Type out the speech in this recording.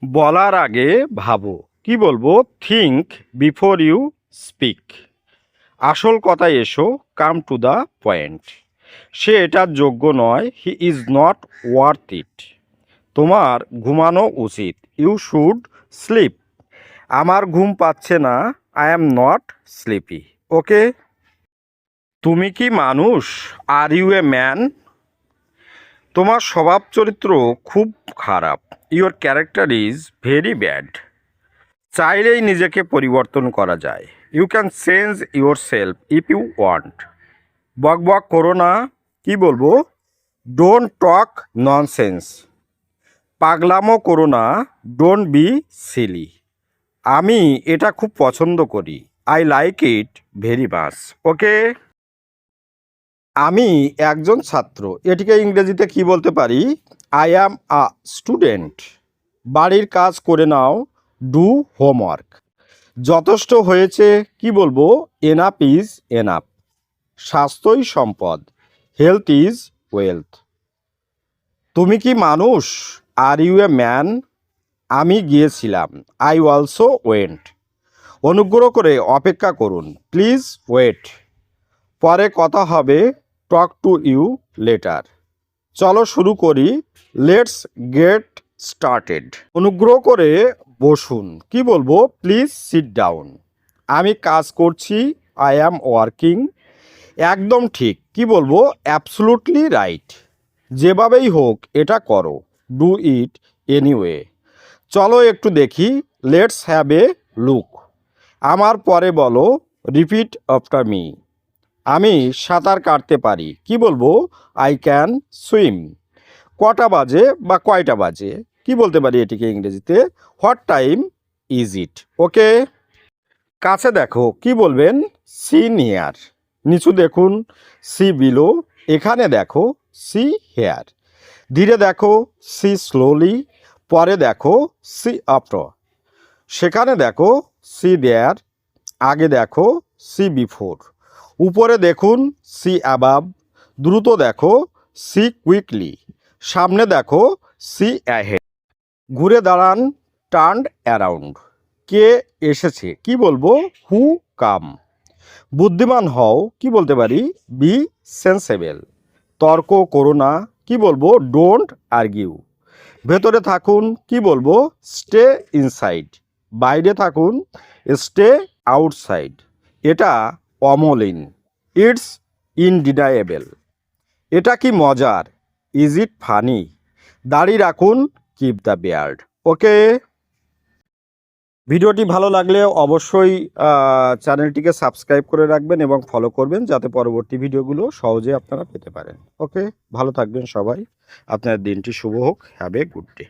বলার আগে ভাবো। কি বলবো? Think before you speak. আসল কথায় এসো, কাম টু দ্য পয়েন্ট। সে এটার যোগ্য নয়, he is not worth it. তোমার ঘুমানো উচিত, ইউ শুড স্লিপ। আমার ঘুম পাচ্ছে না, আই অ্যাম নট স্লিপি। ওকে। তুমি কি মানুষ? Are you a man? তোমার স্বভাব চরিত্র খুব খারাপ, your character is very bad. চাইলেই নিজেকে পরিবর্তন করা যায়, you can change your self if you want. বক বক করো না। কি বলবো? Don't talk nonsense. পাগলামো করো না, ডোন্ট বি সিলি। আমি এটা খুব পছন্দ করি, I like it very much. Okay. আমি একজন ছাত্র, এটিকে ইংরেজিতে কি বলতে পারি? I am a student. বাড়ির কাজ করে নাও, ডু হোমওয়ার্ক। যথেষ্ট হয়েছে, কি বলবো? Enough is enough. স্বাস্থ্যই সম্পদ, হেলথ ইজ ওয়েলথ। তুমি কি মানুষ? Are you a man? আমি গিয়েছিলাম, আই অলসো ওয়েন্ট। অনুগ্রহ করে অপেক্ষা করুন, প্লিজ ওয়েট। পরে কথা হবে, টক টু ইউ লেটার। চলো শুরু করি, লেটস গেট স্টার্টেড। অনুগ্রহ করে বসুন। কি বলবো? Please sit down. আমি কাজ করছি, আই অ্যাম ওয়ার্কিং। একদম ঠিক। কি বলবো? Absolutely right. যেভাবেই হোক এটা করো, ডু ইট এনিওয়ে। চলো একটু দেখি, লেটস হ্যাভ এ লুক। আমার পরে বলো, রিপিট আফটার মি। আমি সাঁতার কাটতে পারি। কি বলবো? I can swim. কটা বাজে বা কয়টা বাজে? কি বলতে পারি এটিকে ইংরেজিতে? What time is it? Okay. কাছে দেখো, কি বলবেন? See near. নিচু দেখুন, সি বিলো। এখানে দেখো, সি হেয়ার। ধীরে দেখো, সি স্লোলি। পরে দেখো, সি আফটার। সেখানে দেখো, সি দেয়ার। আগে দেখো, সি বিফোর। উপরে দেখুন, সি অ্যাবাব। দ্রুত দেখো, সি কুইকলি। সামনে দেখো, সি অ্যাহেড। ঘুরে দাঁড়ান, টার্ন অ্যারাউন্ড। কে এসেছে? কি বলবো? হু কাম। বুদ্ধিমান হও। কি বলতে পারি? Be sensible. তর্ক করো না। কি বলবো? Don't argue. ভেতরে থাকুন। কি বলবো? Stay inside. বাইরে থাকুন, স্টে আউটসাইড। এটা অমলিন, ইটস ইনডিনায়েবল। এটা কি মজার? Is it funny? দাড়ি রাখুন, কিপ দ্য বিয়ার্ড। ওকে। ভিডিওটি ভালো লাগলে অবশ্যই চ্যানেলটিকে সাবস্ক্রাইব করে রাখবেন এবং ফলো করবেন, যাতে পরবর্তী ভিডিওগুলো সহজে আপনারা পেতে পারেন। ওকে। ভালো থাকবেন সবাই। আপনার দিনটি শুভ হোক। Have a good day.